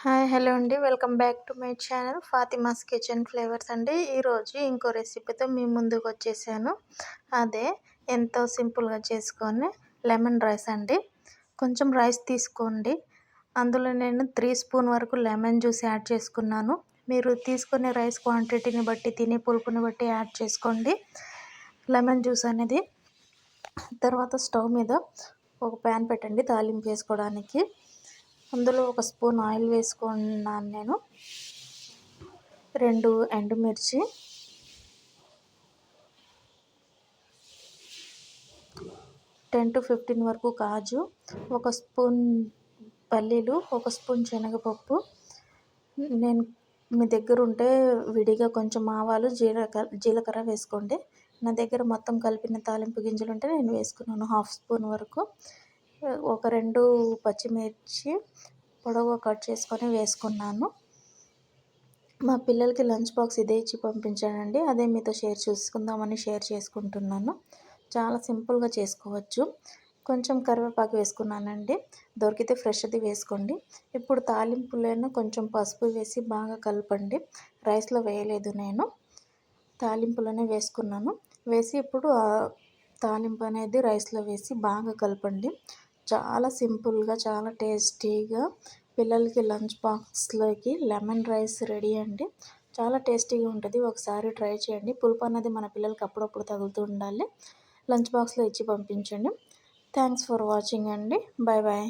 Hi hello అండి. Welcome back to my channel Fatima's kitchen flavours అండి. ఈరోజు ఇంకో రెసిపీతో మీ ముందుకు వచ్చేసాను. అదే ఎంతో సింపుల్గా చేసుకొని లెమన్ రైస్ అండి. కొంచెం రైస్ తీసుకోండి. అందులో నేను 3 స్పూన్ వరకు లెమన్ జ్యూస్ యాడ్ చేసుకున్నాను. మీరు తీసుకునే రైస్ క్వాంటిటీని బట్టి తినే పులుపుని బట్టి యాడ్ చేసుకోండి లెమన్ జ్యూస్ అనేది. తర్వాత స్టవ్ మీద ఒక ప్యాన్ పెట్టండి తాలింపు వేసుకోవడానికి. అందులో ఒక స్పూన్ ఆయిల్ వేసుకున్నాను నేను. 2 ఎండుమిర్చి, 10 to 15 వరకు కాజు, ఒక స్పూన్ పల్లీలు, ఒక స్పూన్ శనగపప్పు. నేను మీ దగ్గర ఉంటే విడిగా కొంచెం ఆవాలు జీలకర్ర వేసుకోండి. నా దగ్గర మొత్తం కలిపిన తాలింపు గింజలు ఉంటే నేను వేసుకున్నాను 1/2 స్పూన్ వరకు. ఒక 2 పచ్చిమిర్చి పొడవుగా కట్ చేసుకొని వేసుకున్నాను. మా పిల్లలకి లంచ్ బాక్స్ ఇదే ఇచ్చి పంపించానండి. అదే మీతో షేర్ చేసుకుంటున్నాను. చాలా సింపుల్గా చేసుకోవచ్చు. కొంచెం కరివేపాకు వేసుకున్నానండి. దొరికితే ఫ్రెష్ది వేసుకోండి. ఇప్పుడు తాలింపులోనే కొంచెం పసుపు వేసి బాగా కలపండి. రైస్లో వేయలేదు నేను, తాలింపులోనే వేసుకున్నాను. వేసి ఇప్పుడు తాలింపు అనేది రైస్లో వేసి బాగా కలపండి. చాలా సింపుల్గా, చాలా టేస్టీగా పిల్లలకి లంచ్ బాక్స్లోకి లెమన్ రైస్ రెడీ అండి. చాలా టేస్టీగా ఉంటుంది. ఒకసారి ట్రై చేయండి. పులుపు అన్నది మన పిల్లలకి అప్పుడప్పుడు తగులుతూ ఉండాలి. లంచ్ బాక్స్లో ఇచ్చి పంపించండి. థ్యాంక్స్ ఫర్ వాచింగ్ అండి. Bye bye.